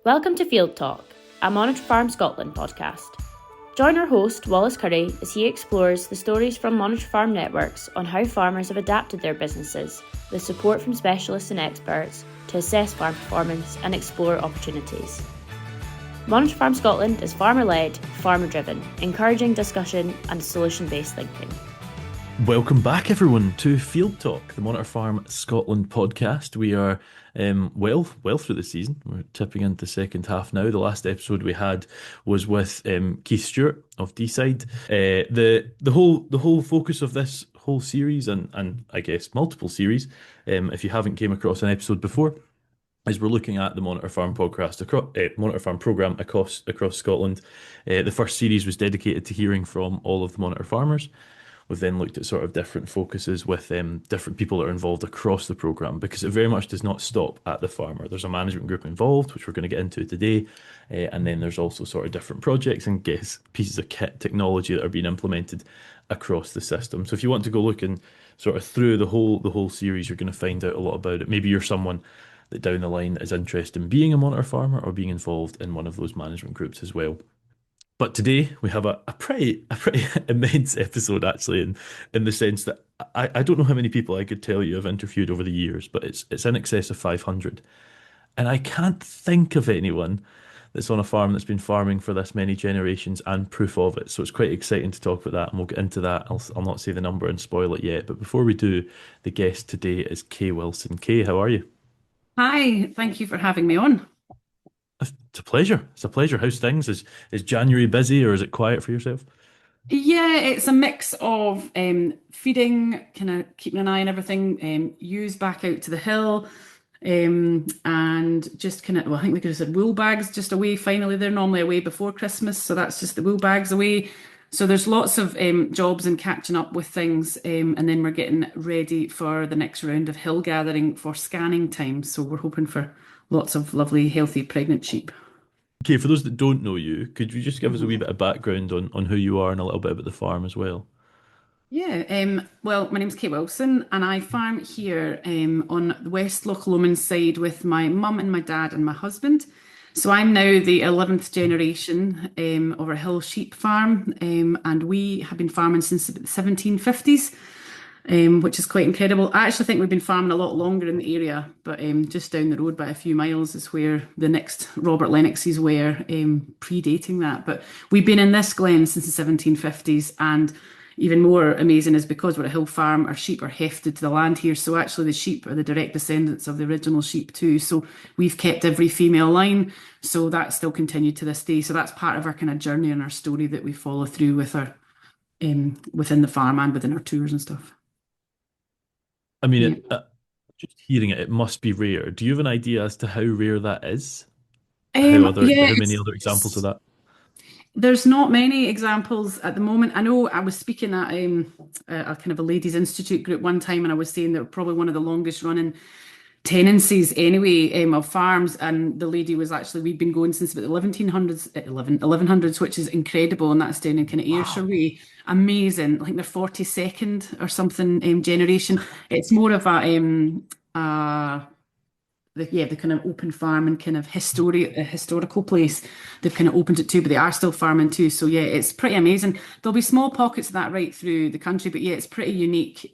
Welcome to Field Talk, a Monitor Farm Scotland podcast. Join our host, Wallace Curry, as he explores the stories from Monitor Farm networks on how farmers have adapted their businesses with support from specialists and experts to assess farm performance and explore opportunities. Monitor Farm Scotland is farmer-led, farmer-driven, encouraging discussion and solution-based thinking. Welcome back, everyone, to Field Talk, the Monitor Farm Scotland podcast. We are well through the season. We're tipping into the second half now. The last episode we had was with Keith Stewart of D-Side. The whole focus of this whole series and I guess multiple series, if you haven't came across an episode before, is we're looking at the Monitor Farm podcast, Monitor Farm programme across Scotland. The first series was dedicated to hearing from all of the monitor farmers. We've then looked at sort of different focuses with different people that are involved across the programme, because it very much does not stop at the farmer. There's a management group involved, which we're going to get into today, and then there's also sort of different projects and pieces of kit technology that are being implemented across the system. So if you want to go look and sort of through the whole series, you're going to find out a lot about it. Maybe you're someone that down the line is interested in being a monitor farmer or being involved in one of those management groups as well. But today we have a pretty immense episode, actually, in the sense that I don't know how many people I could tell you I've interviewed over the years, but it's in excess of 500. And I can't think of anyone that's on a farm that's been farming for this many generations and proof of it. So it's quite exciting to talk about that, and we'll get into that. I'll not say the number and spoil it yet. But before we do, the guest today is Kay Wilson. Kay, how are you? Hi, thank you for having me on. It's a pleasure. It's a pleasure. How's things? Is January busy or is it quiet for yourself? Yeah, it's a mix of feeding, kind of keeping an eye on everything, ewes back out to the hill, and just kind of, well, I think we could have said wool bags just away finally. They're normally away before Christmas, so that's just the wool bags away. So there's lots of jobs and catching up with things, and then we're getting ready for the next round of hill gathering for scanning time. So we're hoping for lots of lovely, healthy, pregnant sheep. Okay, for those that don't know you, could you just give us a wee bit of background on who you are and a little bit about the farm as well? Yeah, well, my name's Kate Wilson, and I farm here on the West Loch Lomond side with my mum and my dad and my husband. So I'm now the 11th generation of our hill sheep farm, and we have been farming since the 1750s. Which is quite incredible. I actually think we've been farming a lot longer in the area, but just down the road by a few miles is where the next Robert Lennoxes were, predating that. But we've been in this glen since the 1750s, and even more amazing is because we're a hill farm, our sheep are hefted to the land here. So actually the sheep are the direct descendants of the original sheep too. So we've kept every female line, so that's still continued to this day. So that's part of our kind of journey and our story that we follow through with our within the farm and within our tours and stuff. I mean, just hearing it, it must be rare. Do you have an idea as to how rare that is? How many other examples of that? There's not many examples at the moment. I know I was speaking at a kind of a ladies' institute group one time, and I was saying they're probably one of the longest running tenancies anyway of farms, and the lady was actually, we've been going since about the 1100s, which is incredible, and that's down in kind of Ayrshire way. Amazing. I think they're 42nd or something generation. It's more of the kind of open farm and kind of historical place. They've kind of opened it too, but they are still farming too. So yeah, it's pretty amazing. There'll be small pockets of that right through the country, but yeah, it's pretty unique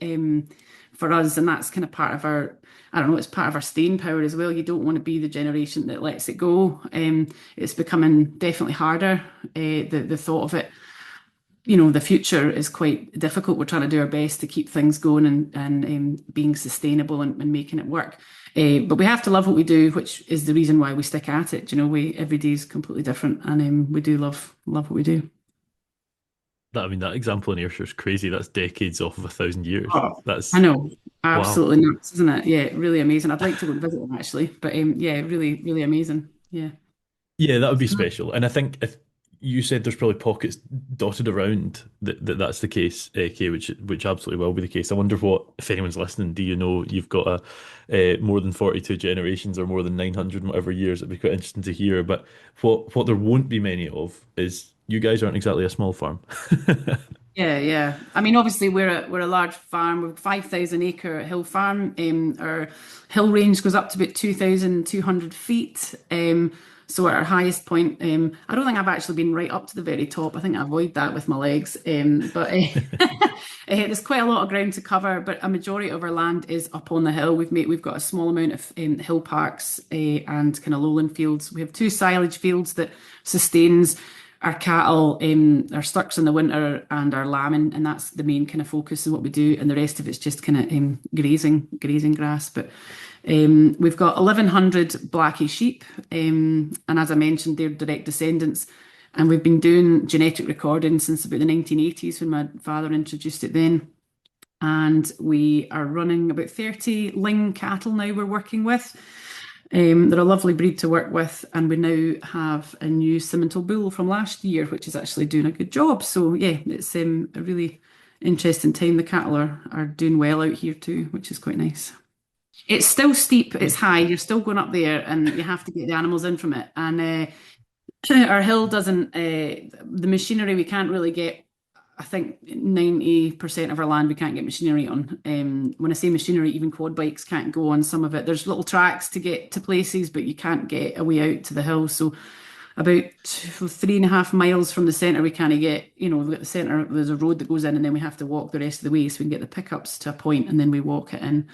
for us, and that's kind of part of our, I don't know, it's part of our staying power as well. You don't want to be the generation that lets it go. It's becoming definitely harder. The thought of it, the future is quite difficult. We're trying to do our best to keep things going and being sustainable and making it work. But we have to love what we do, which is the reason why we stick at it. Every day is completely different, and we do love what we do. That example in Ayrshire is crazy. That's decades off of 1,000 years. I know, absolutely nuts, isn't it? Yeah, really amazing. I'd like to go and visit them actually, but yeah, really, really amazing. Yeah. Yeah, that would be special. And I think if you said there's probably pockets dotted around that's the case, Kay, which absolutely will be the case. I wonder if anyone's listening, do you know you've got a more than 42 generations or more than 900 and whatever years? It'd be quite interesting to hear. But what there won't be many of is you guys aren't exactly a small farm. Yeah. I mean, obviously, we're a large farm. We're 5,000 acre hill farm. Our hill range goes up to about 2,200 feet. So at our highest point, I don't think I've actually been right up to the very top. I think I avoid that with my legs. But there's quite a lot of ground to cover. But a majority of our land is up on the hill. We've got a small amount of hill parks and kind of lowland fields. We have two silage fields that sustains our cattle, our sturks in the winter and our lambing, and that's the main kind of focus of what we do. And the rest of it's just kind of grazing grass. But we've got 1,100 blackie sheep, and as I mentioned, they're direct descendants. And we've been doing genetic recording since about the 1980s when my father introduced it then. And we are running about 30 Ling cattle now we're working with. They're a lovely breed to work with, and we now have a new Simmental bull from last year, which is actually doing a good job. So yeah, it's a really interesting time. The cattle are doing well out here too, which is quite nice. It's still steep, it's high, you're still going up there, and you have to get the animals in from it. And our hill doesn't, the machinery we can't really get. I think 90% of our land we can't get machinery on. When I say machinery, even quad bikes can't go on some of it. There's little tracks to get to places, but you can't get a way out to the hill. So about 3.5 miles from the centre, we can't get, we've got the centre, there's a road that goes in, and then we have to walk the rest of the way so we can get the pickups to a point, and then we walk it in.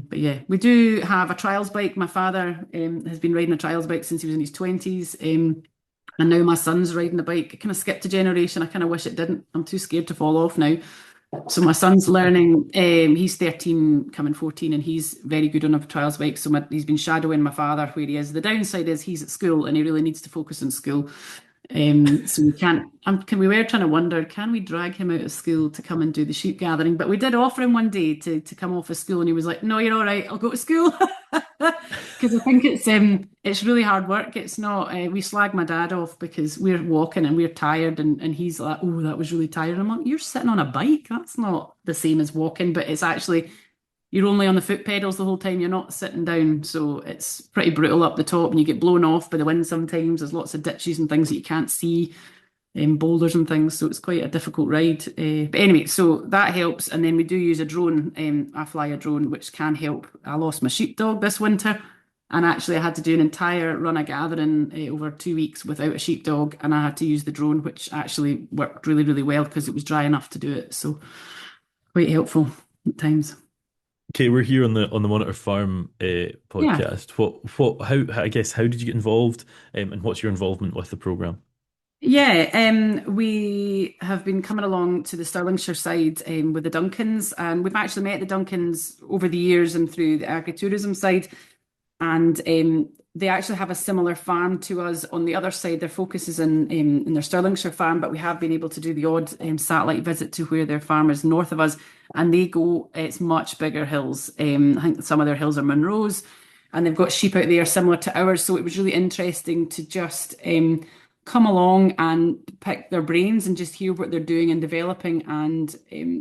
But yeah, we do have a trials bike. My father has been riding a trials bike since he was in his 20s. And now my son's riding a bike. It kind of skipped a generation. I kind of wish it didn't. I'm too scared to fall off now. So my son's learning. He's 13, coming 14, and he's very good on a trials bike. So he's been shadowing my father where he is. The downside is he's at school and he really needs to focus on school. So we can't. We were trying to wonder, can we drag him out of school to come and do the sheep gathering? But we did offer him one day to come off of school, and he was like, "No, you're all right. I'll go to school." Because I think it's really hard work. It's not. We slag my dad off because we're walking and we're tired, and he's like, "Oh, that was really tired." I'm like, "You're sitting on a bike. That's not the same as walking, but it's actually." You're only on the foot pedals the whole time. You're not sitting down. So it's pretty brutal up the top, and you get blown off by the wind sometimes. There's lots of ditches and things that you can't see, boulders and things. So it's quite a difficult ride. But anyway, so that helps. And then we do use a drone. I fly a drone, which can help. I lost my sheepdog this winter. And actually, I had to do an entire run of gathering over 2 weeks without a sheepdog. And I had to use the drone, which actually worked really, really well because it was dry enough to do it. So quite helpful at times. Okay, we're here on the Monitor Farm Yeah. podcast. How did you get involved, and what's your involvement with the program? Yeah, we have been coming along to the Stirlingshire side with the Duncans, and we've actually met the Duncans over the years and through the agritourism side. And they actually have a similar farm to us on the other side. Their focus is in their Stirlingshire farm, but we have been able to do the odd satellite visit to where their farm is north of us, and it's much bigger hills. I think some of their hills are Munros, and they've got sheep out there similar to ours. So it was really interesting to just come along and pick their brains and just hear what they're doing and developing. And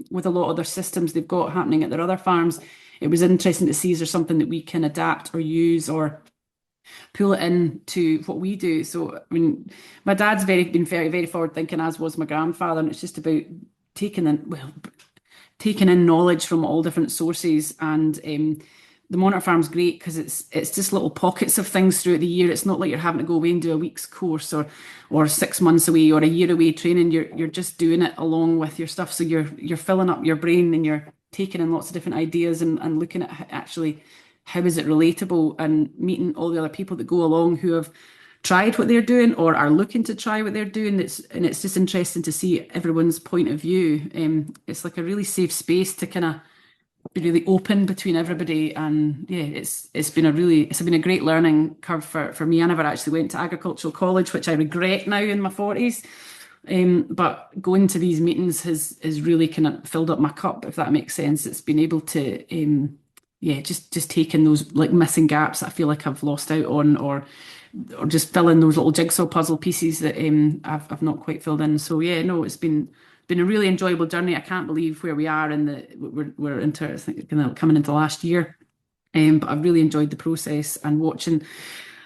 with a lot of their systems they've got happening at their other farms, it was interesting to see, is there something that we can adapt or use or pull it into what we do. So I mean, my dad's been very, very forward thinking, as was my grandfather, and it's just about taking in knowledge from all different sources. And the Monitor Farm's great because it's just little pockets of things throughout the year. It's not like you're having to go away and do a week's course or 6 months away or a year away training. You're just doing it along with your stuff. So you're filling up your brain and you're taking in lots of different ideas and looking at actually how is it relatable, and meeting all the other people that go along who have tried what they're doing or are looking to try what they're doing. It's just interesting to see everyone's point of view. It's like a really safe space to kind of be really open between everybody. And yeah, it's been a great learning curve for me. I never actually went to agricultural college, which I regret now in my 40s. But going to these meetings has really kind of filled up my cup, if that makes sense. It's been able to just take in those like missing gaps that I feel like I've lost out on, or just fill in those little jigsaw puzzle pieces that I've not quite filled in. So yeah, no, it's been a really enjoyable journey. I can't believe where we are we're into, I think, coming into last year. But I've really enjoyed the process and watching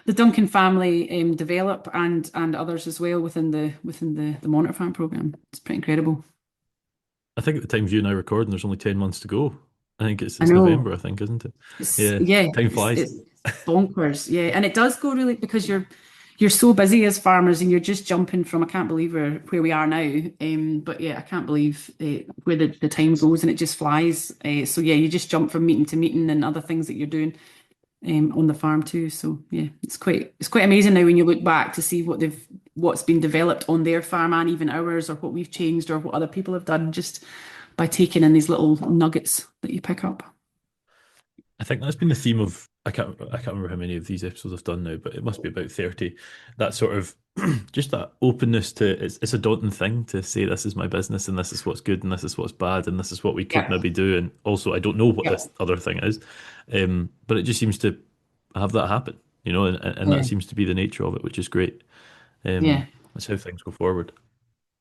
the Duncan family develop and others as well within the Monitor Farm program. It's pretty incredible. I think at the time of you and I recording, there's only 10 months to go. I think I it's November, know. I think, isn't it? It's, Yeah, yeah, time flies. it's bonkers. Yeah, and it does go really because you're so busy as farmers and you're just jumping from I can't believe where we are now. But yeah, I can't believe where the time goes and it just flies. So yeah, you just jump from meeting to meeting and other things that you're doing on the farm too. So yeah, it's quite amazing now when you look back to see what's been developed on their farm and even ours, or what we've changed or what other people have done just by taking in these little nuggets that you pick up. I think that's been the theme of I can't remember how many of these episodes I've done now, but it must be about 30. That sort of just that openness to it's a daunting thing to say this is my business and this is what's good and this is what's bad and this is what we could Yeah. maybe do, and also I don't know what Yeah. this other thing is. But it just seems to have that happen, and that Yeah. seems to be the nature of it, which is great. Yeah. That's how things go forward.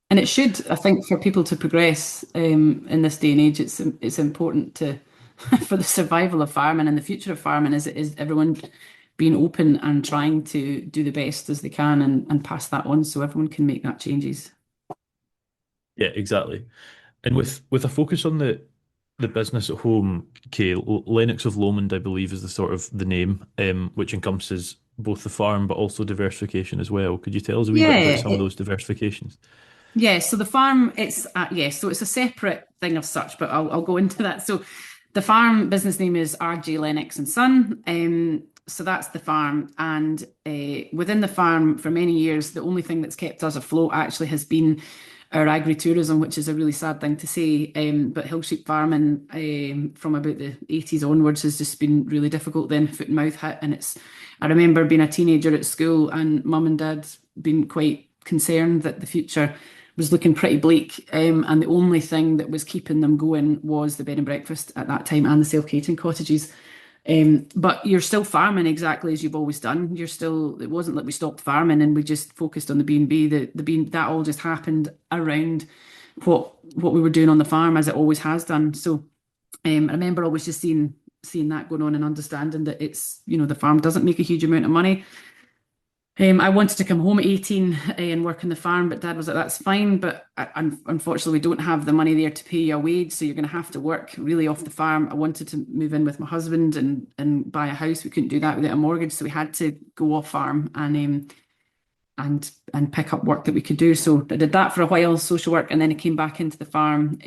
And it should, I think, for people to progress in this day and age, it's important to for the survival of farming and the future of farming is everyone being open and trying to do the best as they can and pass that on so everyone can make that changes. Yeah, exactly. And with a focus on the business at home, Kay, Lennox of Lomond, I believe, is the sort of the name, which encompasses both the farm but also diversification as well. Could you tell us a wee bit about Yeah, some of those diversifications? yeah. So the farm, so it's a separate thing of such, but I'll go into that. So the farm business name is RJ Lennox and Son. So that's the farm, and within the farm for many years, the only thing that's kept us afloat actually has been our agri-tourism, which is a really sad thing to say. But hill sheep farming from about the 80s onwards has just been really difficult. Then foot and mouth hit, and I remember being a teenager at school and mum and dad being quite concerned that the future was looking pretty bleak. And the only thing that was keeping them going was the bed and breakfast at that time and the self-catering cottages. But you're still farming exactly as you've always done. It wasn't like we stopped farming and we just focused on the B&B. The bean that all just happened around what we were doing on the farm as it always has done. So I remember always just seeing that going on and understanding that it's, the farm doesn't make a huge amount of money. I wanted to come home at 18 and work on the farm, but Dad was like, that's fine. But unfortunately, we don't have the money there to pay you a wage. So you're going to have to work really off the farm. I wanted to move in with my husband and buy a house. We couldn't do that without a mortgage. So we had to go off farm and pick up work that we could do. So I did that for a while, social work. And then I came back into the farm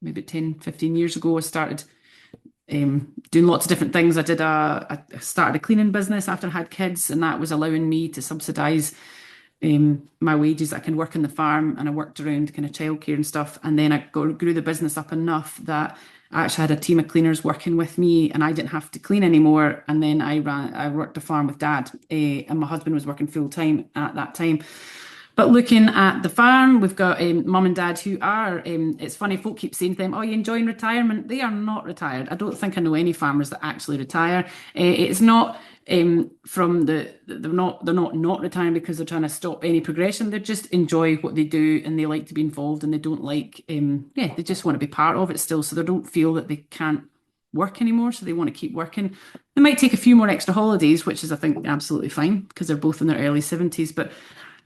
maybe 10, 15 years ago. I started doing lots of different things. I started a cleaning business after I had kids, and that was allowing me to subsidise my wages. I can work on the farm, and I worked around kind of childcare and stuff. And then I grew the business up enough that I actually had a team of cleaners working with me, and I didn't have to clean anymore. And then I worked a farm with Dad, and my husband was working full time at that time. But looking at the farm, we've got mum and dad who are, it's funny, folk keep saying to them, oh, you enjoying retirement? They are not retired. I don't think I know any farmers that actually retire. It's not they're not retiring because they're trying to stop any progression. They just enjoy what they do and they like to be involved and they don't like, they just want to be part of it still. So they don't feel that they can't work anymore. So they want to keep working. They might take a few more extra holidays, which is, I think, absolutely fine because they're both in their early 70s. But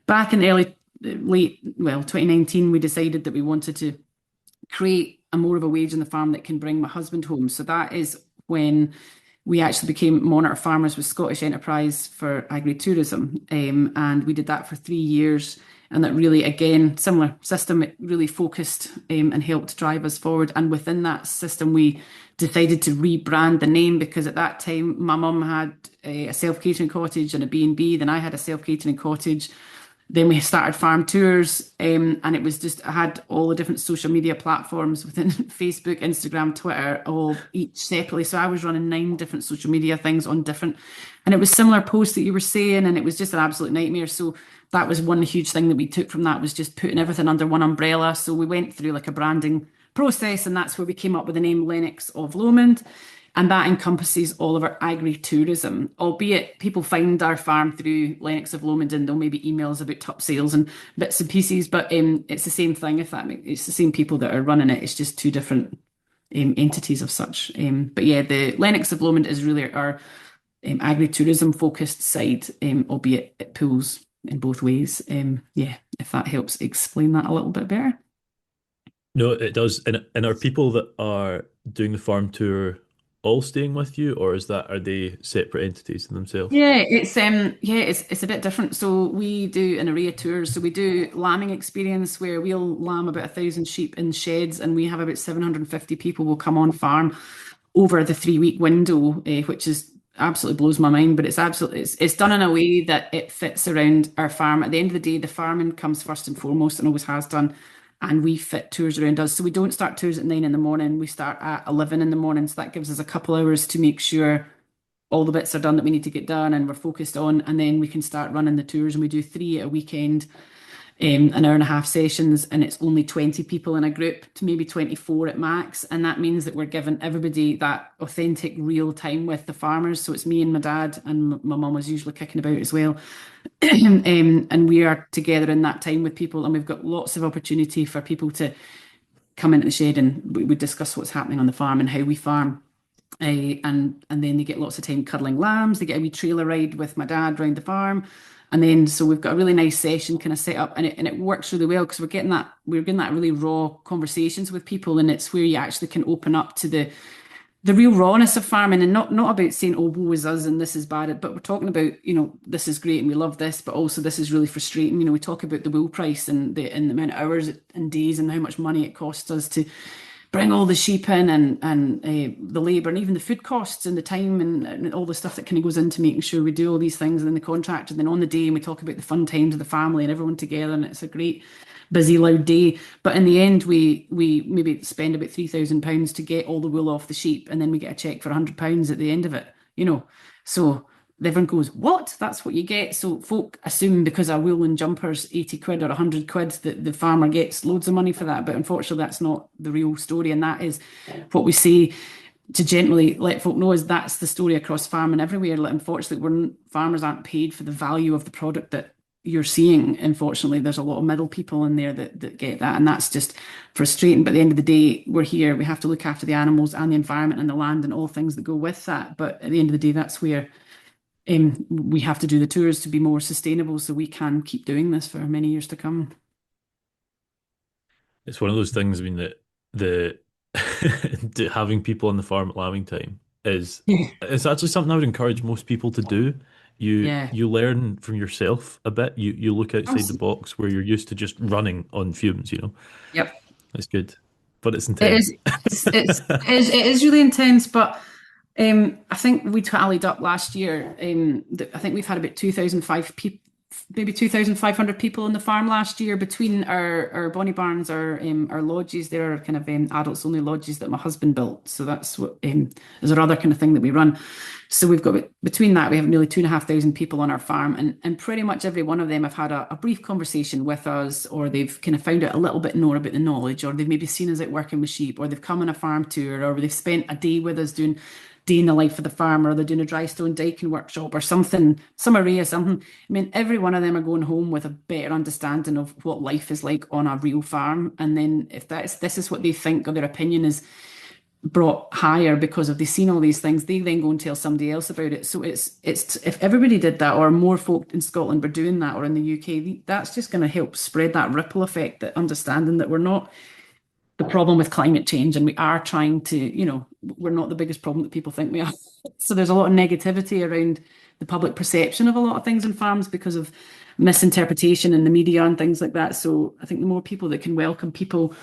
back in the late 2019, we decided that we wanted to create a more of a wage on the farm that can bring my husband home. So that is when we actually became monitor farmers with Scottish Enterprise for agri-tourism. And we did that for 3 years. And that really, again, similar system, it really focused and helped drive us forward. And within that system, we decided to rebrand the name because at that time, my mum had a self-catering cottage and a B&B. Then I had a self-catering cottage. Then we started farm tours, and it was just, I had all the different social media platforms within Facebook, Instagram, Twitter, all each separately. So I was running 9 different social media things on different, and it was similar posts that you were saying, and it was just an absolute nightmare. So that was one huge thing that we took from that was just putting everything under one umbrella. So we went through like a branding process, and that's where we came up with the name Lennox of Lomond. And that encompasses all of our agri-tourism, albeit people find our farm through Lennox of Lomond and they'll maybe email us about top sales and bits and pieces, but it's the same thing, it's the same people that are running it. It's just 2 different entities of such. But yeah, the Lennox of Lomond is really our agri-tourism focused side, albeit it pulls in both ways. Yeah, if that helps explain that a little bit better. No, it does. And are people that are doing the farm tour all staying with you, or are they separate entities in themselves? It's a bit different. So we do an array of tours. So we do lambing experience where we'll lamb about 1,000 sheep in sheds, and we have about 750 people will come on farm over the 3 week window, which is absolutely blows my mind. But it's done in a way that it fits around our farm. At the end of the day, the farming comes first and foremost, and always has done. And we fit tours around us. So we don't start tours at 9 in the morning. We start at 11 in the morning. So that gives us a couple hours to make sure all the bits are done that we need to get done and we're focused on, and then we can start running the tours. And we do three at a weekend, an hour and a half sessions, and it's only 20 people in a group to maybe 24 at max. And that means that we're giving everybody that authentic real time with the farmers. So it's me and my dad, and my mum was usually kicking about as well. And we are together in that time with people, and we've got lots of opportunity for people to come into the shed, and we discuss what's happening on the farm and how we farm. And then they get lots of time cuddling lambs. They get a wee trailer ride with my dad around the farm. And then so we've got a really nice session kind of set up, and it works really well because we're getting that really raw conversations with people, and it's where you actually can open up to the real rawness of farming, and not about saying, oh, woe is us and this is bad, but we're talking about, this is great and we love this, but also this is really frustrating. We talk about the wool price and the amount of hours and days and how much money it costs us to bring all the sheep in, and the labour, and even the food costs and the time, and all the stuff that kind of goes into making sure we do all these things, and then the contract, and then on the day, and we talk about the fun times of the family and everyone together, and it's a great busy loud day. But in the end, we maybe spend about £3,000 to get all the wool off the sheep, and then we get a check for £100 at the end of it. So everyone goes, what? That's what you get. So folk assume because our woolen jumper's 80 quid or 100 quid that the farmer gets loads of money for that. But unfortunately, that's not the real story. And that is what we say to gently let folk know, is that's the story across farming everywhere. Like, unfortunately, farmers aren't paid for the value of the product that you're seeing. Unfortunately, there's a lot of middle people in there that get that. And that's just frustrating. But at the end of the day, we're here. We have to look after the animals and the environment and the land and all things that go with that. But at the end of the day, that's where we have to do the tours to be more sustainable so we can keep doing this for many years to come. It's one of those things. I mean, that the having people on the farm at lambing time is Yeah. it's actually something I would encourage most people to do. You Yeah. you learn from yourself a bit. You look outside the Absolutely. box where you're used to just running on fumes. Yep. It's good, but it's It is. intense. It is really intense, but I think we tallied up last year. I think we've had about 2,005 people, maybe 2,500 people on the farm last year between our Bonnie Barns, our lodges. There are kind of adults only lodges that my husband built. So that's what is our other kind of thing that we run. So we've got, between that, we have nearly 2,500 people on our farm, and pretty much every one of them have had a brief conversation with us, or they've kind of found out a little bit more about the knowledge, or they've maybe seen us out working with sheep, or they've come on a farm tour, or they've spent a day with us doing day in the life of the farmer, or they're doing a dry stone diking workshop or something, some array of something. I mean, every one of them are going home with a better understanding of what life is like on a real farm. And then if this is what they think, or their opinion is brought higher because of they've seen all these things, they then go and tell somebody else about it. So it's if everybody did that, or more folk in Scotland were doing that, or in the UK, that's just going to help spread that ripple effect, that understanding that we're not the problem with climate change, and we are trying to, we're not the biggest problem that people think we are. So there's a lot of negativity around the public perception of a lot of things in farms because of misinterpretation in the media and things like that. So I think the more people that can welcome people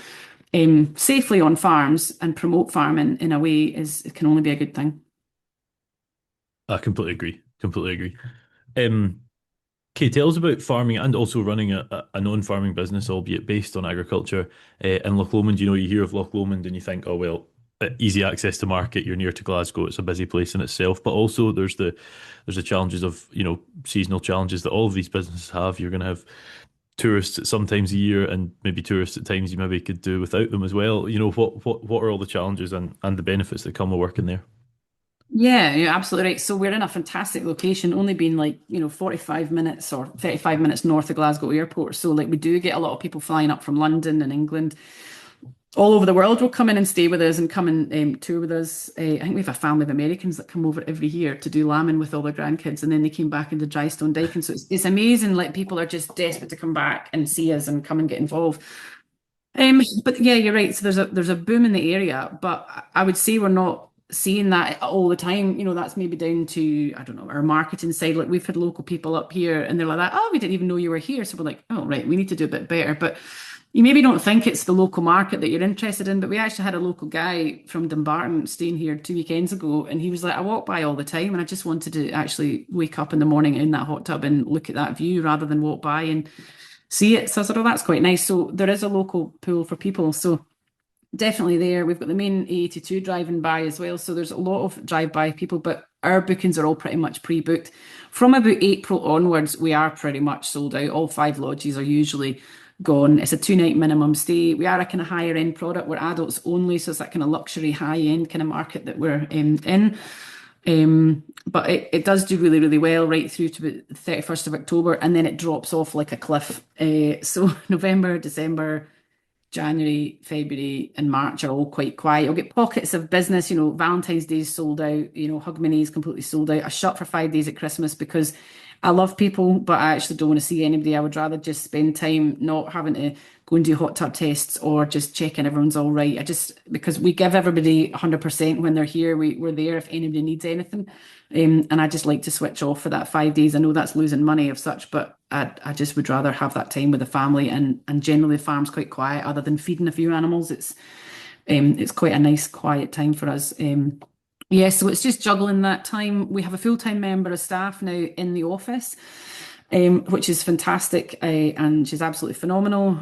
safely on farms and promote farming in a way, it can only be a good thing. I completely agree. Completely agree. Okay, tell us about farming and also running a non-farming business, albeit based on agriculture, in Loch Lomond. You hear of Loch Lomond and you think, oh well, easy access to market. You're near to Glasgow. It's a busy place in itself, but also there's the challenges of seasonal challenges that all of these businesses have. You're going to have tourists at some times a year, and maybe tourists at times you maybe could do without them as well. What are all the challenges and the benefits that come with working there? Yeah, you're absolutely right. So we're in a fantastic location, only being 45 minutes or 35 minutes north of Glasgow Airport. So we do get a lot of people flying up from London and England. All over the world will come in and stay with us and come and tour with us. I think we have a family of Americans that come over every year to do lambing with all their grandkids, and then they came back into dry stone diking. So it's amazing. People are just desperate to come back and see us and come and get involved. But yeah, you're right. So there's a boom in the area, but I would say we're not seeing that all the time. That's maybe down to, I don't know, our marketing side. Like we've had local people up here and they're like that, oh, we didn't even know you were here. So we're like, oh, right, we need to do a bit better. But you maybe don't think it's the local market that you're interested in, but we actually had a local guy from Dumbarton staying here 2 weekends ago, and he was like, I walk by all the time, and I just wanted to actually wake up in the morning in that hot tub and look at that view rather than walk by and see it. So I said, oh, that's quite nice. So there is a local pool for people. So definitely there. We've got the main A82 driving by as well. So there's a lot of drive-by people, but our bookings are all pretty much pre-booked. From about April onwards, we are pretty much sold out. All 5 lodges are usually gone. It's a 2-night minimum stay. We are a kind of higher end product. We're adults only, so it's that kind of luxury high end kind of market that we're in. But it does do really, really well right through to the 31st of October, and then it drops off like a cliff. So November, December, January, February, and March are all quite quiet. You'll get pockets of business, Valentine's Day is sold out, Hug Minnie is completely sold out. I shut for 5 days at Christmas because I love people, but I actually don't want to see anybody. I would rather just spend time not having to go and do hot tub tests or just checking everyone's all right. Because we give everybody 100% when they're here. We're there if anybody needs anything. And I just like to switch off for that 5 days. I know that's losing money of such, but I just would rather have that time with the family. And generally the farm's quite quiet other than feeding a few animals. It's quite a nice quiet time for us. Yeah, so it's just juggling that time. We have a full-time member of staff now in the office, which is fantastic, and she's absolutely phenomenal.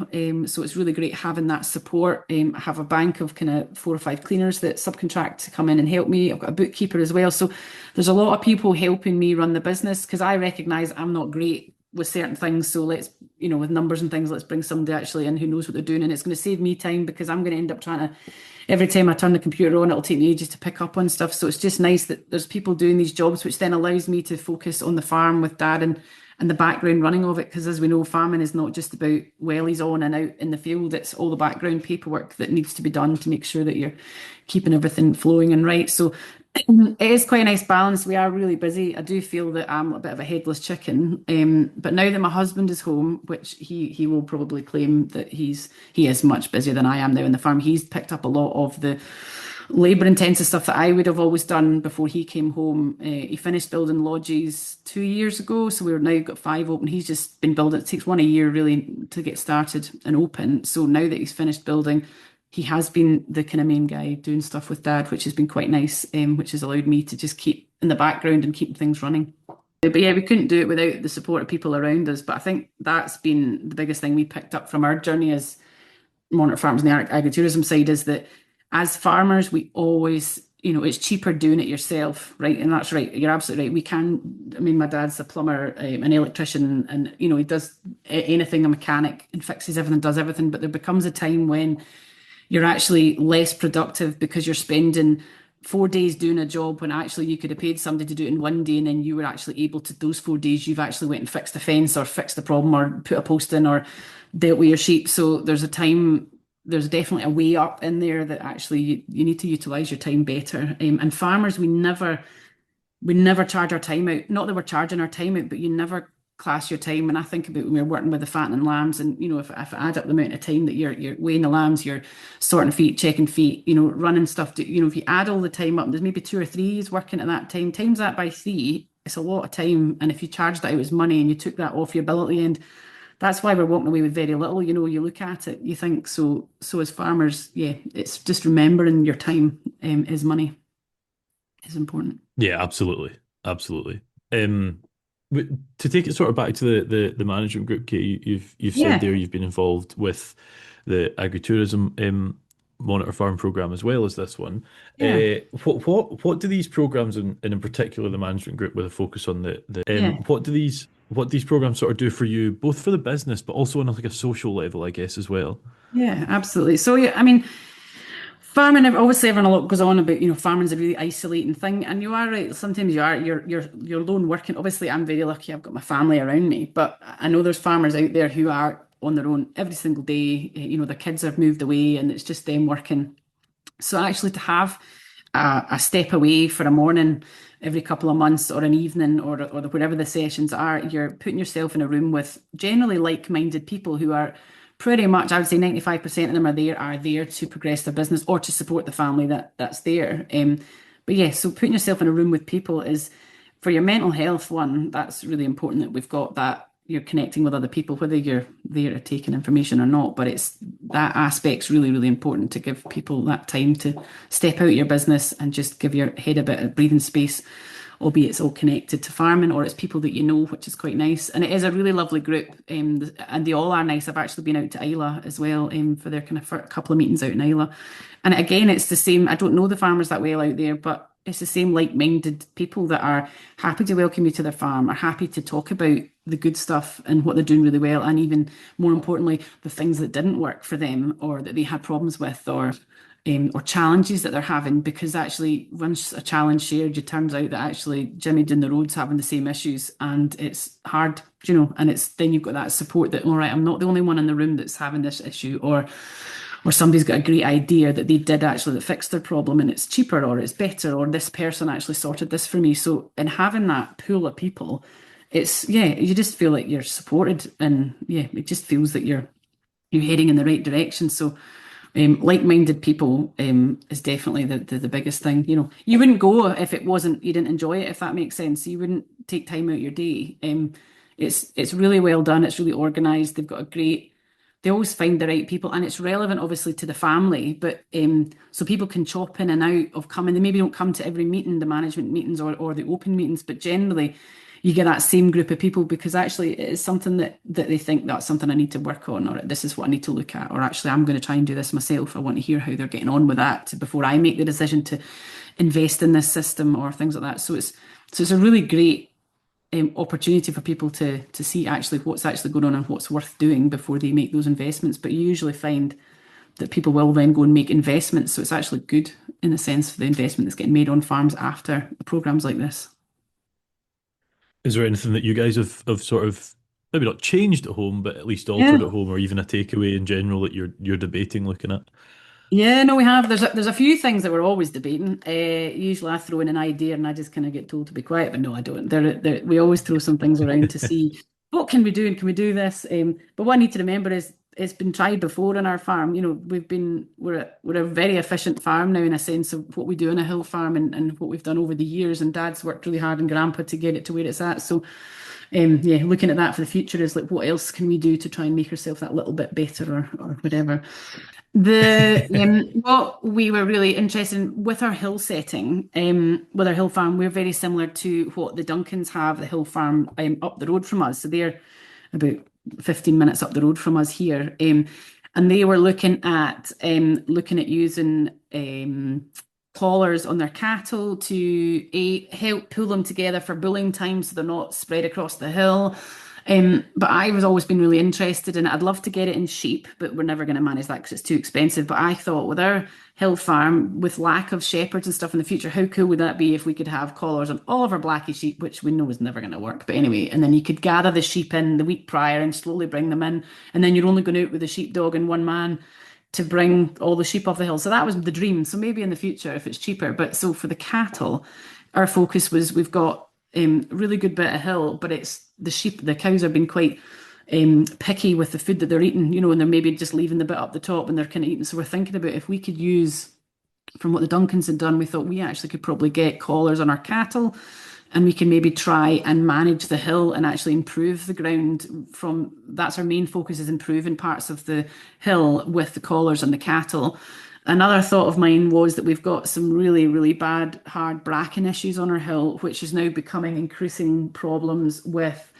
So it's really great having that support. I have a bank of kind of 4 or 5 cleaners that subcontract to come in and help me. I've got a bookkeeper as well. So there's a lot of people helping me run the business because I recognise I'm not great with certain things. So let's, with numbers and things, let's bring somebody actually in who knows what they're doing. And it's going to save me time because I'm going to end up trying to, every time I turn the computer on, it'll take me ages to pick up on stuff. So it's just nice that there's people doing these jobs, which then allows me to focus on the farm with Dad and the background running of it. Because as we know, farming is not just about wellies on and out in the field. It's all the background paperwork that needs to be done to make sure that you're keeping everything flowing and right. So it is quite a nice balance. We are really busy. I do feel that I'm a bit of a headless chicken. But now that my husband is home, which he will probably claim that he is much busier than I am now in the farm. He's picked up a lot of the labour intensive stuff that I would have always done before he came home. He finished building lodges 2 years ago, so we've now got 5 open. He's just been building. It takes 1 a year really to get started and open. So now that he's finished building, he has been the kind of main guy doing stuff with Dad, which has been quite nice, which has allowed me to just keep in the background and keep things running. But yeah, we couldn't do it without the support of people around us. But I think that's been the biggest thing we picked up from our journey as Monarch Farms and the agritourism side is that as farmers, we always, it's cheaper doing it yourself, right? And that's right. You're absolutely right. My dad's a plumber, an electrician, and, he does anything, a mechanic, and fixes everything, does everything. But there becomes a time when you're actually less productive because you're spending 4 days doing a job when actually you could have paid somebody to do it in 1 day, and then you were actually able to, those 4 days, you've actually went and fixed the fence or fixed the problem or put a post in or dealt with your sheep. So there's definitely a way up in there that actually you need to utilise your time better. And farmers, we never charge our time out. Not that we're charging our time out, but you never class your time. And I think about when we're working with the fattening lambs, and if I add up the amount of time that you're weighing the lambs, you're sorting feet, checking feet, running stuff. If you add all the time up, there's maybe 2 or 3 working at that time. Times that by 3, it's a lot of time. And if you charge that out as money and you took that off your bill at the end, that's why we're walking away with very little. You look at it, you think so. So as farmers, yeah, it's just remembering your time is money is important. Yeah, absolutely, absolutely. To take it sort of back to the management group, Kate, you've said there you've been involved with the agritourism monitor farm program as well as this one. Yeah. What do these programs and in particular the management group with a focus on what do these programs sort of do for you, both for the business but also on like a social level, I guess, as well? Yeah, absolutely. So yeah, farming, obviously everyone a lot goes on about, farming's a really isolating thing. And you are right, sometimes you're lone working. Obviously I'm very lucky, I've got my family around me, but I know there's farmers out there who are on their own every single day. Their kids have moved away and it's just them working. So actually to have a step away for a morning every couple of months or an evening or whatever the sessions are, you're putting yourself in a room with generally like-minded people who are pretty much, I would say 95% of them are there to progress their business or to support the family that's there. But yeah, so putting yourself in a room with people is, for your mental health, one, that's really important that we've got that you're connecting with other people, whether you're there to take in information or not. But it's that aspect's really, really important, to give people that time to step out of your business and just give your head a bit of breathing space, albeit it's all connected to farming, or it's people that you know, which is quite nice. And it is a really lovely group, and they all are nice. I've actually been out to Isla as well, for their kind of couple of meetings out in Isla. And again, it's the same. I don't know the farmers that well out there, but it's the same like-minded people that are happy to welcome you to their farm, are happy to talk about the good stuff and what they're doing really well, and even more importantly, the things that didn't work for them or that they had problems with, or challenges that they're having. Because actually, once a challenge shared, it turns out that actually Jimmy down the road's having the same issues, and it's hard, and it's then you've got that support that, all right, I'm not the only one in the room that's having this issue, or somebody's got a great idea that they did actually that fixed their problem, and it's cheaper or it's better, or this person actually sorted this for me. So in having that pool of people, it's, you just feel like you're supported, and it just feels that you're heading in the right direction. So like-minded people is definitely the biggest thing. You wouldn't go if it wasn't, you didn't enjoy it, if that makes sense. You wouldn't take time out your day. It's really well done. It's really organised. They've got they always find the right people, and it's relevant obviously to the family, but so people can chop in and out of coming. They maybe don't come to every meeting, the management meetings or the open meetings, but generally you get that same group of people, because actually it is something that they think that's something I need to work on, or this is what I need to look at, or actually I'm going to try and do this myself. I want to hear how they're getting on with that before I make the decision to invest in this system or things like that. So it's a really great opportunity for people to see actually what's actually going on and what's worth doing before they make those investments. But you usually find that people will then go and make investments, so it's actually good in the sense for the investment that's getting made on farms after programs like this. Is there anything that you guys have sort of maybe not changed at home, but at least altered at home, or even a takeaway in general that you're debating looking at? Yeah, no, we have. There's a few things that we're always debating. Usually I throw in an idea and I just kind of get told to be quiet, but no, I don't. We always throw some things around to see what can we do and can we do this. But what I need to remember is it's been tried before on our farm. We're a very efficient farm now, in a sense of what we do on a hill farm and what we've done over the years. And Dad's worked really hard, and Grandpa, to get it to where it's at. So looking at that for the future is like, what else can we do to try and make ourselves that little bit better, or whatever. What we were really interested in with our hill setting, with our hill farm, we're very similar to what the Duncans have, the hill farm up the road from us. So they're about 15 minutes up the road from us here. And they were looking at using collars on their cattle to help pull them together for bulling time, so they're not spread across the hill. But I was always been really interested in it. I'd love to get it in sheep, but we're never going to manage that because it's too expensive. But I thought, with our hill farm, with lack of shepherds and stuff in the future, how cool would that be if we could have collars on all of our blackie sheep, which we know is never going to work. But anyway, and then you could gather the sheep in the week prior and slowly bring them in. And then you're only going out with a sheepdog and one man to bring all the sheep off the hill. So that was the dream. So maybe in the future, if it's cheaper. But so for the cattle, our focus was, we've got really good bit of hill, but it's the cows have been quite picky with the food that they're eating, and they're maybe just leaving the bit up the top and they're kind of eating. So we're thinking about, if we could use from what the Duncans had done, we thought we actually could probably get collars on our cattle, and we can maybe try and manage the hill and actually improve the ground that's our main focus, is improving parts of the hill with the collars on the cattle. Another thought of mine was that we've got some really, really bad, hard bracken issues on our hill, which is now becoming increasing problems with.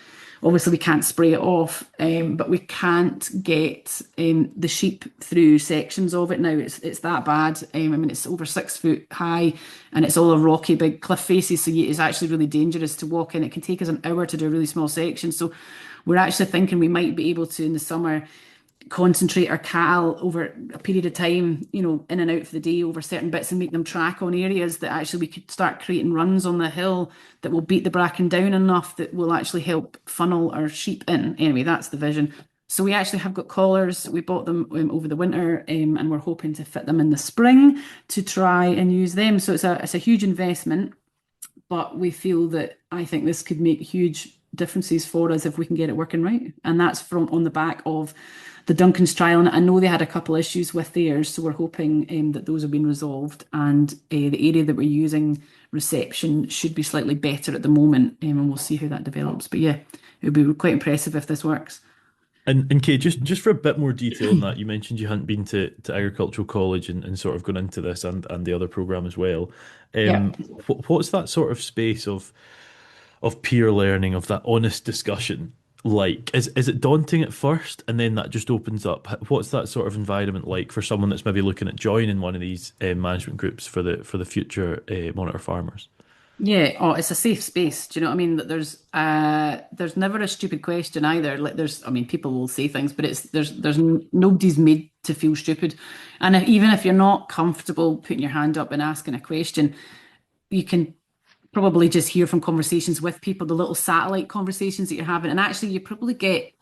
Obviously, we can't spray it off, but we can't get the sheep through sections of it now. It's that bad. It's over 6 foot high, and it's all a rocky, big cliff faces. So it's actually really dangerous to walk in. It can take us an hour to do a really small section. So we're actually thinking we might be able to, in the summer, concentrate our cattle over a period of time, in and out for the day over certain bits, and make them track on areas that actually we could start creating runs on the hill that will beat the bracken down enough that will actually help funnel our sheep in. Anyway, that's the vision. So we actually have got collars. We bought them over the winter, and we're hoping to fit them in the spring to try and use them. So it's a huge investment, but we feel that I think this could make huge differences for us if we can get it working right. And that's from on the back of the Duncan's trial. And I know they had a couple issues with theirs, so we're hoping that those have been resolved. And the area that we're using reception should be slightly better at the moment, and we'll see how that develops. But yeah, it would be quite impressive if this works. And Kate, just for a bit more detail on that, you mentioned you hadn't been to agricultural college and sort of gone into this and the other program as well. Yeah. What's that sort of space of peer learning, of that honest discussion like? Is it daunting at first, and then that just opens up? What's that sort of environment like for someone that's maybe looking at joining one of these management groups for the future monitor farmers? Yeah, oh, it's a safe space. Do you know what I mean? That there's never a stupid question either. Like I mean, people will say things, but nobody's made to feel stupid. And even if you're not comfortable putting your hand up and asking a question, you can probably just hear from conversations with people, the little satellite conversations that you're having, and actually you probably get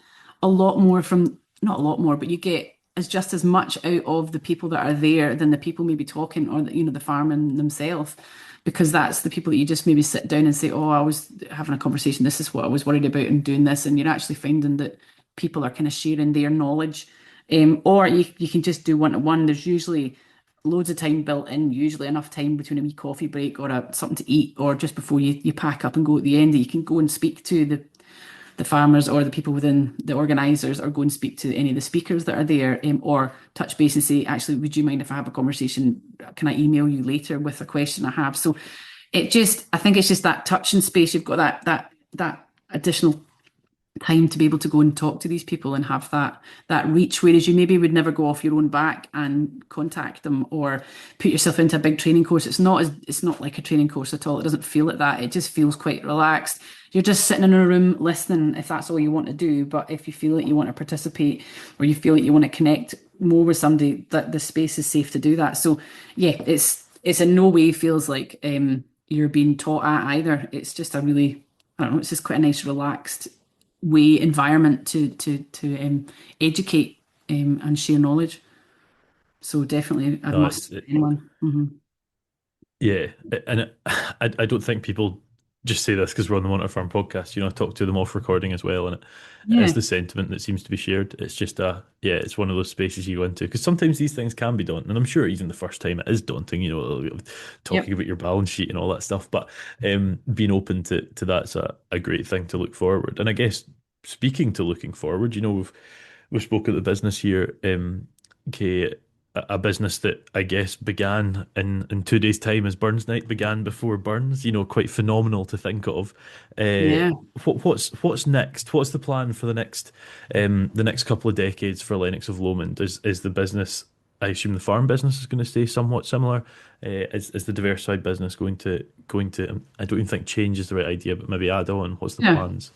a lot more from, not a lot more, but you get just as much out of the people that are there than the people maybe talking, or the farming themselves, because that's the people that you just maybe sit down and say, oh, I was having a conversation, this is what I was worried about and doing this, and you're actually finding that people are kind of sharing their knowledge. Or you can just do one-to-one. There's usually loads of time built in, usually enough time between a wee coffee break or something to eat, or just before you pack up and go at the end. You can go and speak to the farmers or the people within the organisers, or go and speak to any of the speakers that are there, or touch base and say, actually, would you mind if I have a conversation? Can I email you later with a question I have? So I think it's just that touching space. You've got that additional time to be able to go and talk to these people and have that reach, whereas you maybe would never go off your own back and contact them or put yourself into a big training course. It's not like a training course at all. It doesn't feel like that. It just feels quite relaxed. You're just sitting in a room listening if that's all you want to do. But if you feel like you want to participate, or you feel like you want to connect more with somebody, that the space is safe to do that. So yeah, it's in no way feels like you're being taught at either. It's just I don't know, it's just quite a nice relaxed environment to educate and share knowledge. So definitely a No, must for anyone. yeah, and I don't think people just say this because we're on the Monitor Farm podcast. I talk to them off recording as well, and it Yeah. is the sentiment that seems to be shared. It's just it's one of those spaces you go into because sometimes these things can be daunting, and I'm sure even the first time it is daunting. Talking Yep. about your balance sheet and all that stuff, but being open to that's a great thing to look forward. And I guess speaking to looking forward, we've spoken at the business here, Kay, a business that I guess began in 2 days' time as Burns Night began before Burns. Quite phenomenal to think of. Yeah. What's next? What's the plan for the next couple of decades for Lennox of Lomond? Is the business? I assume the farm business is going to stay somewhat similar. Is the diversified business going to? I don't even think change is the right idea, but maybe add on. What's the Yeah. plans?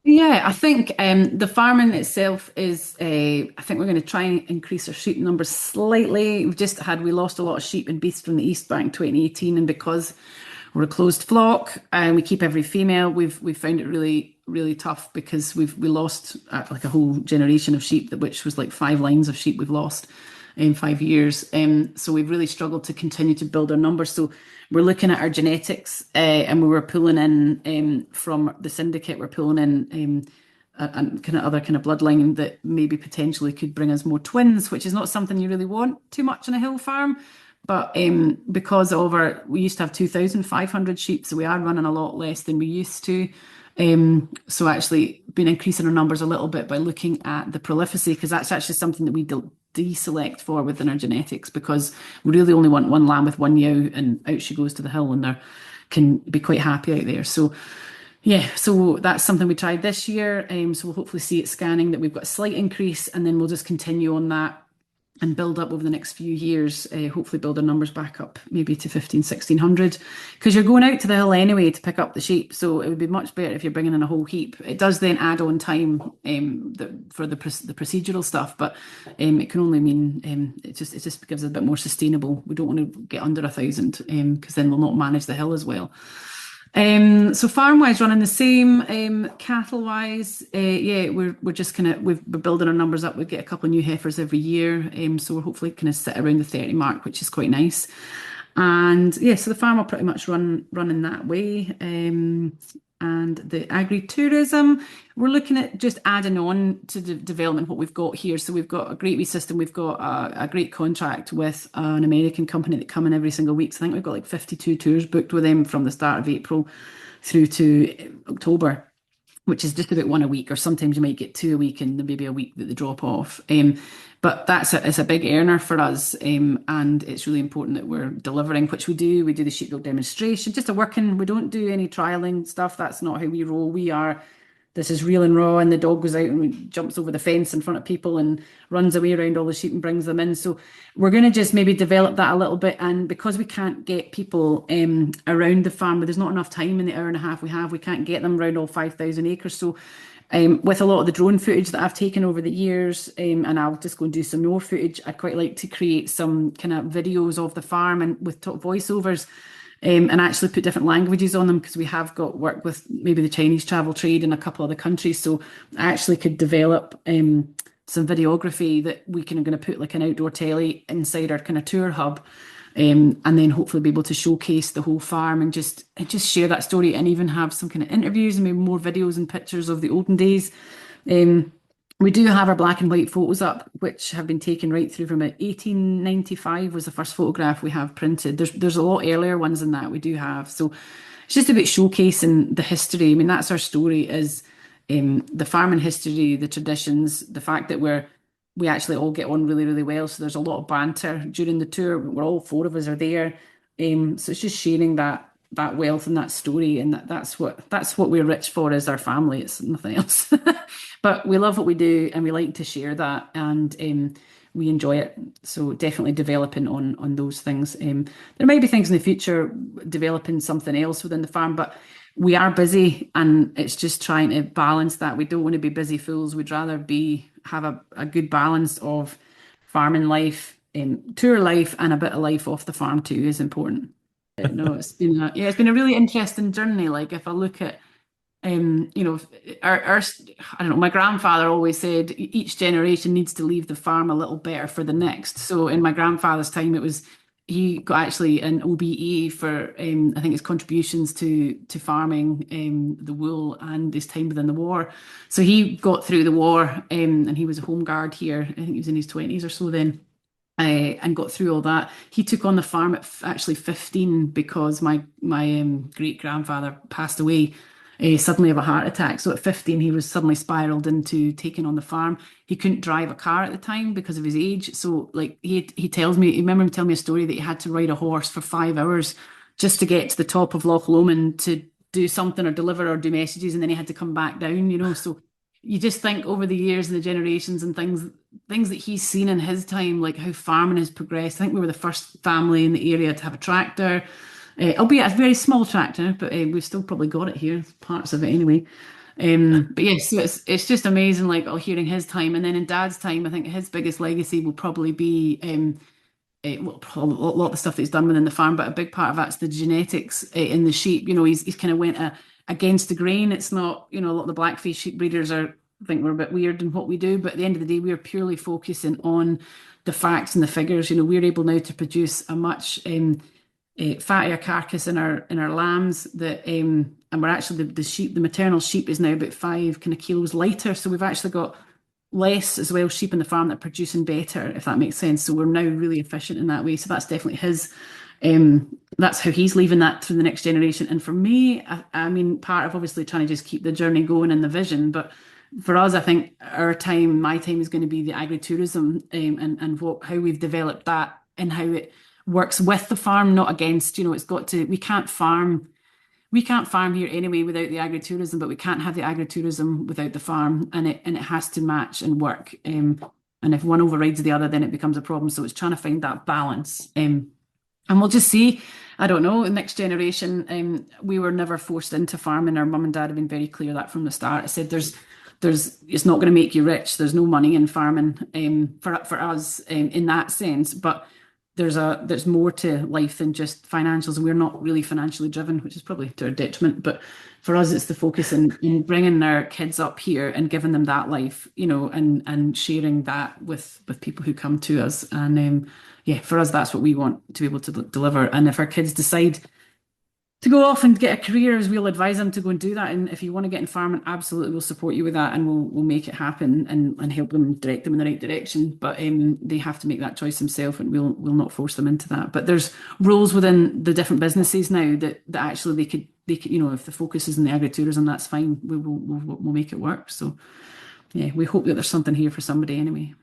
Yeah, I think the farming itself is I think we're going to try and increase our sheep numbers slightly. We lost a lot of sheep and beasts from the east back in 2018, and because we're a closed flock and we keep every female, we've found it really, really tough because we lost like a whole generation of sheep, which was like 5 lines of sheep we've lost in 5 years. So we've really struggled to continue to build our numbers. So we're looking at our genetics, and we were pulling in from the syndicate. We're pulling in a kind of other kind of bloodline that maybe potentially could bring us more twins, which is not something you really want too much on a hill farm. But because we used to have 2,500 sheep, so we are running a lot less than we used to. So actually been increasing our numbers a little bit by looking at the prolificity, because that's actually something that we deselect for within our genetics, because we really only want one lamb with one yow, and out she goes to the hill, and they can be quite happy out there. So yeah, so that's something we tried this year. So we'll hopefully see it scanning that we've got a slight increase, and then we'll just continue on that and build up over the next few years, hopefully build our numbers back up maybe to 1,500, 1,600, because you're going out to the hill anyway to pick up the sheep. So it would be much better if you're bringing in a whole heap. It does then add on time for the procedural stuff, but it can only mean it just gives it a bit more sustainable. We don't want to get under 1,000 because then we'll not manage the hill as well. So farm wise, running the same. Cattle wise, we're just we're building our numbers up. We get a couple of new heifers every year, so we're hopefully kind of sit around the 30 mark, which is quite nice. And yeah, so the farm will pretty much run in that way. and the agri-tourism. We're looking at just adding on to the development what we've got here. So we've got a great wee system. We've got a great contract with an American company that come in every single week. So I think we've got like 52 tours booked with them from the start of April through to October, which is just about one a week, or sometimes you might get two a week and maybe a week that they drop off. But it's a big earner for us, and it's really important that we're delivering, which we do. We do the sheepdog demonstration, just we don't do any trialing stuff. That's not how we roll. This is real and raw, and the dog goes out and jumps over the fence in front of people and runs away around all the sheep and brings them in. So we're going to just maybe develop that a little bit. And because we can't get people around the farm, but there's not enough time in the hour and a half we can't get them around all 5,000 acres. So with a lot of the drone footage that I've taken over the years, and I'll just go and do some more footage, I'd quite like to create some kind of videos of the farm and with top voiceovers. And actually put different languages on them, because we have got work with maybe the Chinese travel trade in a couple of the countries. So I actually could develop some videography that we can going to put like an outdoor telly inside our kind of tour hub, and then hopefully be able to showcase the whole farm and just share that story, and even have some kind of interviews and maybe more videos and pictures of the olden days. We do have our black and white photos up, which have been taken right through from 1895 was the first photograph we have printed. There's a lot earlier ones than that we do have. So it's just about showcasing the history. I mean, that's our story, is the farming history, the traditions, the fact that we actually all get on really, really well. So there's a lot of banter during the tour. We're all four of us are there. So it's just sharing that wealth and that story, and that's what we're rich for, is our family. It's nothing else. But we love what we do, and we like to share that, and we enjoy it. So definitely developing on those things. There may be things in the future, developing something else within the farm, but we are busy, and it's just trying to balance that. We don't want to be busy fools. We'd rather have a good balance of farming life, tour life, and a bit of life off the farm too is important. No, it's been a really interesting journey. Like, if I look at our I don't know, my grandfather always said each generation needs to leave the farm a little better for the next. So in my grandfather's time, he got actually an OBE for I think his contributions to farming, the wool, and his time within the war. So he got through the war, and he was a home guard here. I think he was in his 20s or so then. And got through all that. He took on the farm at actually 15, because my great grandfather passed away suddenly of a heart attack. So at 15, he was suddenly spiraled into taking on the farm. He couldn't drive a car at the time because of his age. So like he tells me, I remember him telling me a story that he had to ride a horse for 5 hours just to get to the top of Loch Lomond to do something or deliver or do messages, and then he had to come back down. So you just think over the years and the generations and things that he's seen in his time, like how farming has progressed. I think we were the first family in the area to have a tractor, albeit a very small tractor, but we've still probably got it here, parts of it anyway. But yes, so it's just amazing, like hearing his time. And then in Dad's time, I think his biggest legacy will probably be a lot of the stuff that he's done within the farm, but a big part of that's the genetics in the sheep. He's kind of went against the grain. It's not, a lot of the blackface sheep breeders think we're a bit weird in what we do, but at the end of the day, we're purely focusing on the facts and the figures. We're able now to produce a much fattier carcass in our lambs that, and we're actually the maternal sheep is now about 5 kind of kilos lighter. So we've actually got less as well sheep in the farm that are producing better, if that makes sense. So we're now really efficient in that way. So that's definitely his. That's how he's leaving that to the next generation. And for me, I mean, part of obviously trying to just keep the journey going and the vision, but for us, I think my time is going to be the agritourism, and how we've developed that and how it works with the farm, not against. We can't farm here anyway without the agritourism, but we can't have the agritourism without the farm, and it has to match and work. And if one overrides the other, then it becomes a problem. So it's trying to find that balance. And we'll just see. I don't know, the next generation, we were never forced into farming. Our mum and dad have been very clear that from the start. I said it's not going to make you rich. There's no money in farming for us in that sense. But there's more to life than just financials, and we're not really financially driven, which is probably to our detriment. But for us, it's the focus in bringing our kids up here and giving them that life, and sharing that with people who come to us. And for us, that's what we want to be able to deliver. And if our kids decide to go off and get a career, as we'll advise them to go and do that. And if you want to get in farming, absolutely, we'll support you with that, and we'll make it happen and help them, direct them in the right direction. But they have to make that choice themselves, and we'll not force them into that. But there's roles within the different businesses now that actually they could, if the focus is in the agritourism, that's fine. We'll make it work. So yeah, we hope that there's something here for somebody anyway.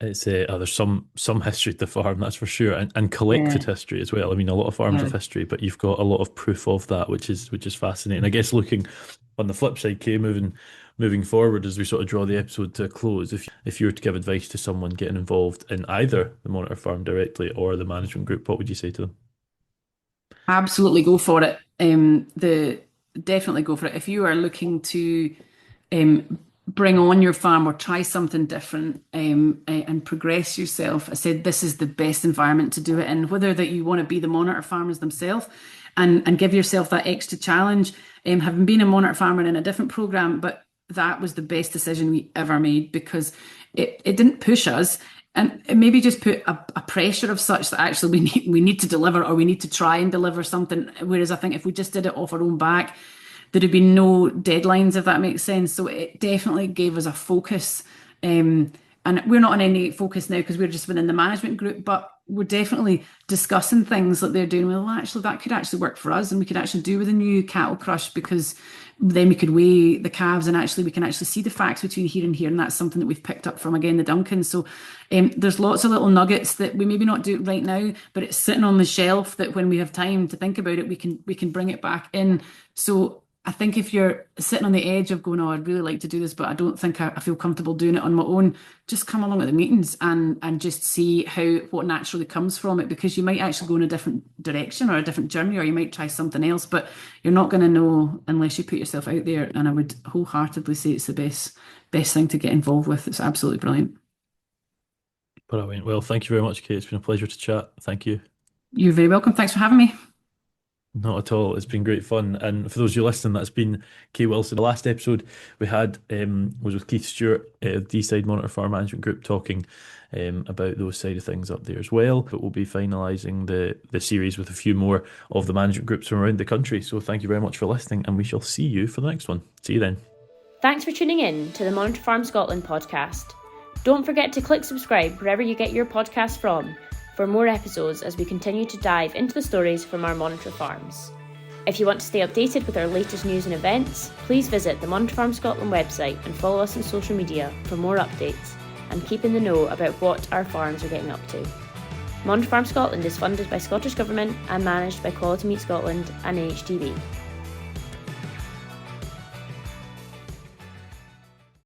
It's there's some history to the farm, that's for sure, and collected history as well. I mean, a lot of farms have history, but you've got a lot of proof of that, which is fascinating. I guess looking on the flip side, Kay, moving forward as we sort of draw the episode to a close, if you were to give advice to someone getting involved in either the Monitor Farm directly or the management group, what would you say to them? Absolutely go for it. Definitely go for it. If you are looking to bring on your farm or try something different and progress yourself, I said this is the best environment to do it in, whether that you want to be the monitor farmers themselves and give yourself that extra challenge. Having been a monitor farmer in a different program, but that was the best decision we ever made, because it didn't push us, and it maybe just put a pressure of such that actually we need to deliver, or we need to try and deliver something. Whereas I think if we just did it off our own back, there'd have been no deadlines, if that makes sense. So it definitely gave us a focus. And we're not on any focus now because we're just within the management group, but we're definitely discussing things that they're doing. Well, actually, that could actually work for us, and we could actually do with a new cattle crush, because then we could weigh the calves, and actually we can actually see the facts between here and here. And that's something that we've picked up from, again, the Duncan. So there's lots of little nuggets that we maybe not do it right now, but it's sitting on the shelf that when we have time to think about it, we can bring it back in. So I think if you're sitting on the edge of going, oh, I'd really like to do this, but I don't think I feel comfortable doing it on my own, just come along at the meetings and just see what naturally comes from it, because you might actually go in a different direction or a different journey, or you might try something else, but you're not going to know unless you put yourself out there. And I would wholeheartedly say it's the best thing to get involved with. It's absolutely brilliant. Brilliant. Well, thank you very much, Kate. It's been a pleasure to chat. Thank you. You're very welcome. Thanks for having me. Not at all. It's been great fun. And for those of you listening, that's been Kay Wilson. The last episode we had was with Keith Stewart, D-Side Monitor Farm Management Group, talking about those side of things up there as well. But we'll be finalising the series with a few more of the management groups from around the country. So thank you very much for listening, and we shall see you for the next one. See you then. Thanks for tuning in to the Monitor Farm Scotland podcast. Don't forget to click subscribe wherever you get your podcast from for more episodes as we continue to dive into the stories from our Monitor farms. If you want to stay updated with our latest news and events, please visit the Monitor Farm Scotland website and follow us on social media for more updates and keep in the know about what our farms are getting up to. Monitor Farm Scotland is funded by Scottish Government and managed by Quality Meat Scotland and AHDB.